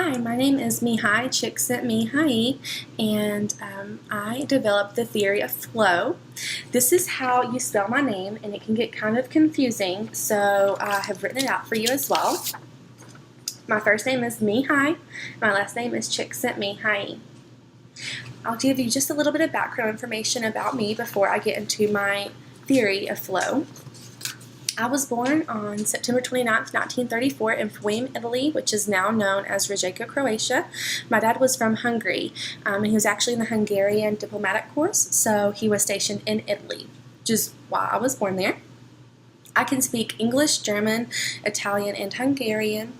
Hi, my name is Mihaly Csikszentmihalyi, and I developed the theory of flow. This is how you spell my name, and it can get kind of confusing, so I have written it out for you as well. My first name is Mihaly. My last name is Csikszentmihalyi. I'll give you just a little bit of background information about me before I get into my theory of flow. I was born on September 29th, 1934 in Fuim, Italy, which is now known as Rijeka, Croatia. My dad was from Hungary, and he was actually in the Hungarian diplomatic corps, so he was stationed in Italy, which is why I was born there. I can speak English, German, Italian, and Hungarian.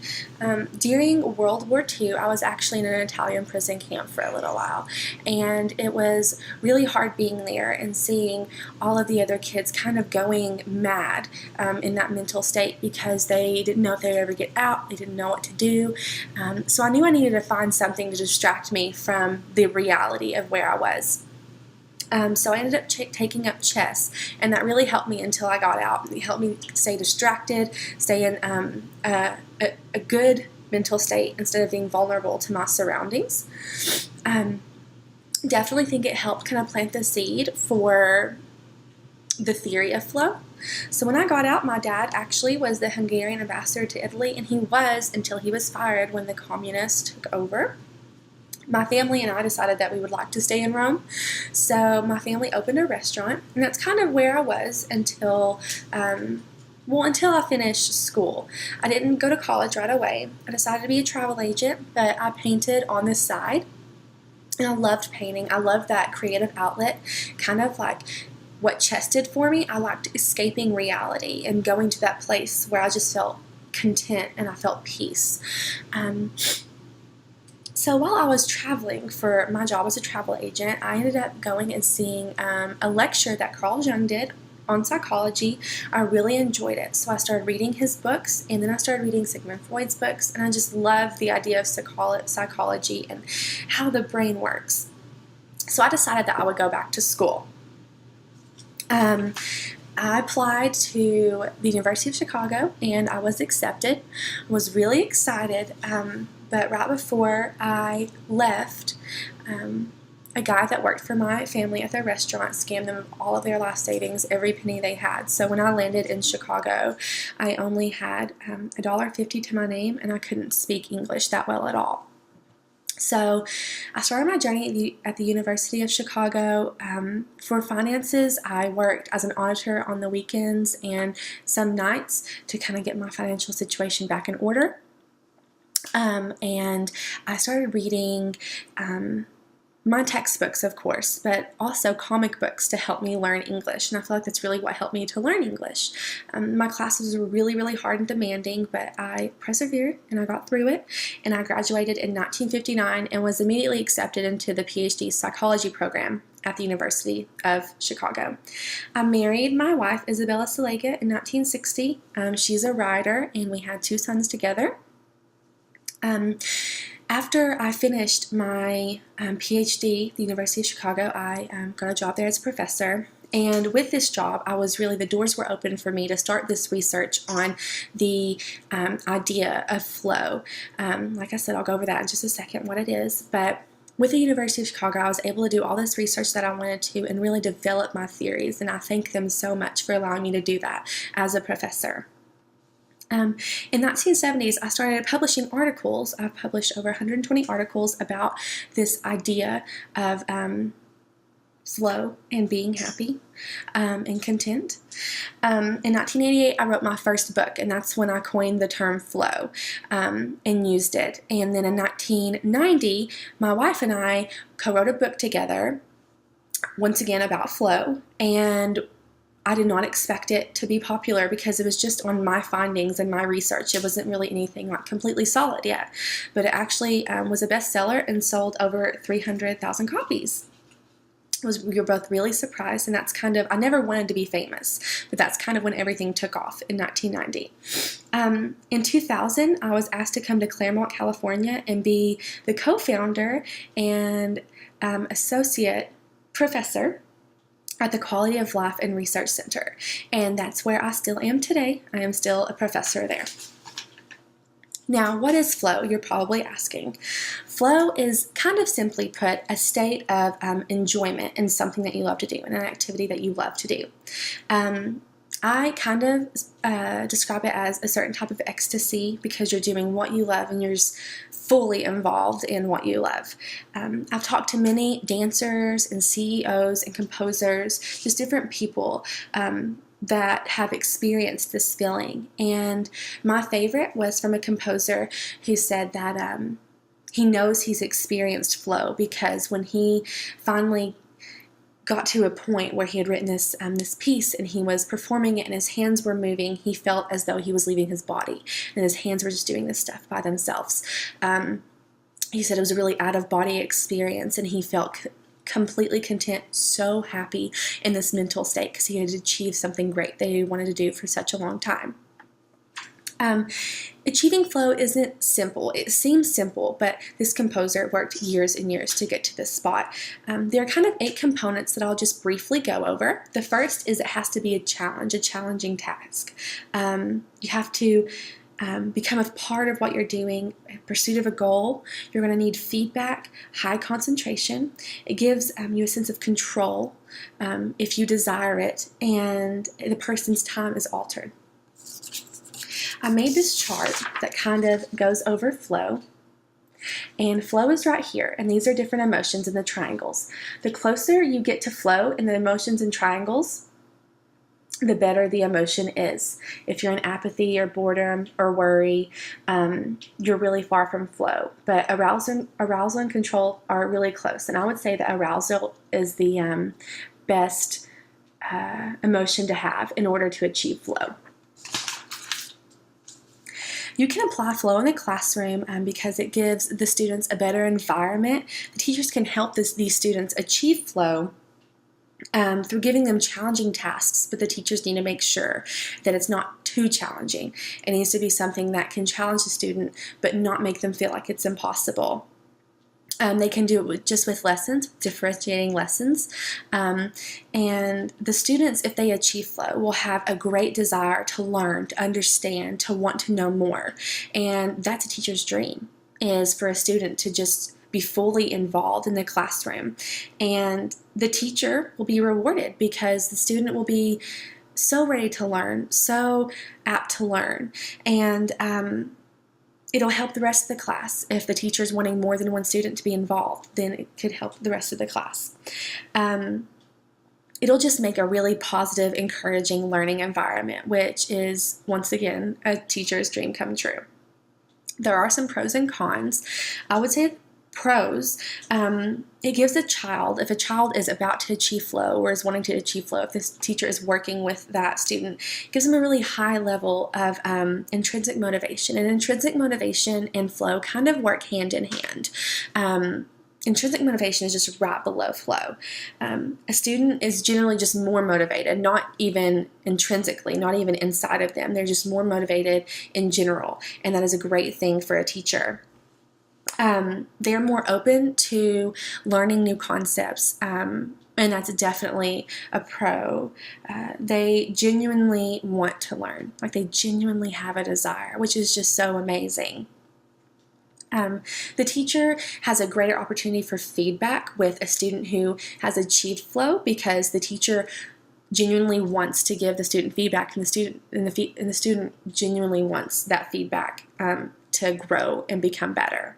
During World War II, I was actually in an Italian prison camp for a little while, and it was really hard being there and seeing all of the other kids kind of going mad in that mental state because they didn't know if they would ever get out, they didn't know what to do. So I knew I needed to find something to distract me from the reality of where I was. So I ended up taking up chess, and that really helped me until I got out. It helped me stay distracted, stay in a good mental state instead of being vulnerable to my surroundings. Definitely think it helped kind of plant the seed for the theory of flow. So when I got out, my dad actually was the Hungarian ambassador to Italy, and he was until he was fired when the communists took over. My family and I decided that we would like to stay in Rome, so my family opened a restaurant, and that's kind of where I was until I finished school. I didn't go to college right away. I decided to be a travel agent, but I painted on the side, and I loved painting. I loved that creative outlet, kind of like what chess did for me. I liked escaping reality and going to that place where I just felt content and I felt peace. So while I was traveling for my job as a travel agent, I ended up going and seeing a lecture that Carl Jung did on psychology. I really enjoyed it. So I started reading his books, and then I started reading Sigmund Freud's books, and I just loved the idea of psychology and how the brain works. So I decided that I would go back to school. I applied to the University of Chicago, and I was accepted. I was really excited. But right before I left, a guy that worked for my family at their restaurant scammed them of all of their life savings, every penny they had. So when I landed in Chicago, I only had $1.50 to my name, and I couldn't speak English that well at all. So I started my journey at the University of Chicago. For finances, I worked as an auditor on the weekends and some nights to kind of get my financial situation back in order. And I started reading my textbooks, of course, but also comic books to help me learn English. And I feel like that's really what helped me to learn English. My classes were really, really hard and demanding, but I persevered and I got through it. And I graduated in 1959 and was immediately accepted into the PhD psychology program at the University of Chicago. I married my wife, Isabella Salega, in 1960. She's a writer, and we had 2 sons together. After I finished my PhD at the University of Chicago, I got a job there as a professor. And with this job, the doors were open for me to start this research on the idea of flow. Like I said, I'll go over that in just a second, what it is. But with the University of Chicago, I was able to do all this research that I wanted to and really develop my theories. And I thank them so much for allowing me to do that as a professor. In the 1970s, I started publishing articles. I've published over 120 articles about this idea of flow and being happy and content. In 1988, I wrote my first book, and that's when I coined the term flow and used it. And then in 1990, my wife and I co-wrote a book together, once again about flow, and I did not expect it to be popular because it was just on my findings and my research. It wasn't really anything like completely solid yet, but it actually was a bestseller and sold over 300,000 copies. We were both really surprised, and that's kind of, I never wanted to be famous, but that's kind of when everything took off in 1990. In 2000, I was asked to come to Claremont, California and be the co-founder and associate professor at the Quality of Life and Research Center, and that's where I still am today. I am still a professor there. Now, what is flow? You're probably asking. Flow is kind of simply put a state of enjoyment in something that you love to do, in an activity that you love to do. I kind of describe it as a certain type of ecstasy because you're doing what you love and you're just fully involved in what you love. I've talked to many dancers and CEOs and composers, just different people that have experienced this feeling. And my favorite was from a composer who said that he knows he's experienced flow because when he finally got to a point where he had written this piece and he was performing it and his hands were moving, he felt as though he was leaving his body and his hands were just doing this stuff by themselves. He said it was a really out-of-body experience and he felt completely content, so happy in this mental state because he had achieved something great that he wanted to do for such a long time. Achieving flow isn't simple. It seems simple, but this composer worked years and years to get to this spot. There are kind of 8 components that I'll just briefly go over. The first is it has to be a challenge, a challenging task. You have to become a part of what you're doing, in pursuit of a goal. You're going to need feedback, high concentration. It gives you a sense of control if you desire it, and the person's time is altered. I made this chart that kind of goes over flow, and flow is right here, and these are different emotions in the triangles. The closer you get to flow in the emotions in triangles, the better the emotion is. If you're in apathy or boredom or worry, you're really far from flow. But arousal and control are really close, and I would say that arousal is the best emotion to have in order to achieve flow. You can apply flow in the classroom because it gives the students a better environment. The teachers can help these students achieve flow through giving them challenging tasks, but the teachers need to make sure that it's not too challenging. It needs to be something that can challenge the student, but not make them feel like it's impossible. They can do it just with lessons, differentiating lessons. And the students, if they achieve flow, will have a great desire to learn, to understand, to want to know more. And that's a teacher's dream, is for a student to just be fully involved in the classroom. And the teacher will be rewarded because the student will be so ready to learn, so apt to learn. And it'll help the rest of the class. If the teacher is wanting more than one student to be involved, then it could help the rest of the class. It'll just make a really positive, encouraging learning environment, which is, once again, a teacher's dream come true. There are some pros and cons. I would say pros, it gives a child, if a child is about to achieve flow or is wanting to achieve flow, if this teacher is working with that student, it gives them a really high level of intrinsic motivation. And intrinsic motivation and flow kind of work hand in hand. Intrinsic motivation is just right below flow. A student is generally just more motivated, not even intrinsically, not even inside of them. They're just more motivated in general, and that is a great thing for a teacher. They're more open to learning new concepts, and that's definitely a pro. They genuinely want to learn, like they genuinely have a desire, which is just so amazing. The teacher has a greater opportunity for feedback with a student who has achieved flow because the teacher genuinely wants to give the student feedback, and the student genuinely wants that feedback to grow and become better.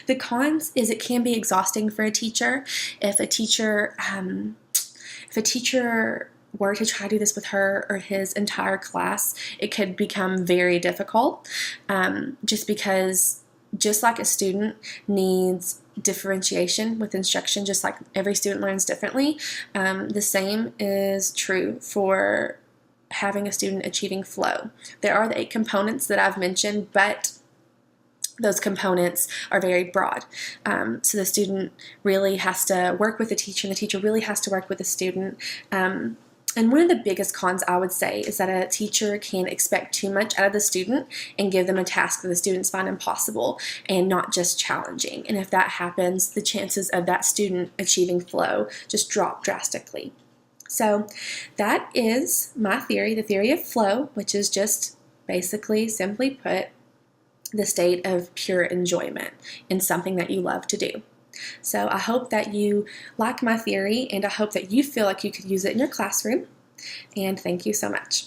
The cons is it can be exhausting for a teacher. If a teacher were to try to do this with her or his entire class, it could become very difficult, just because just like a student needs differentiation with instruction, just like every student learns differently, the same is true for having a student achieving flow. There are the 8 components that I've mentioned, but those components are very broad. So the student really has to work with the teacher, and the teacher really has to work with the student. And one of the biggest cons, I would say, is that a teacher can expect too much out of the student and give them a task that the students find impossible and not just challenging. And if that happens, the chances of that student achieving flow just drop drastically. So that is my theory, the theory of flow, which is just basically, simply put, the state of pure enjoyment in something that you love to do. So I hope that you like my theory, and I hope that you feel like you could use it in your classroom. And thank you so much.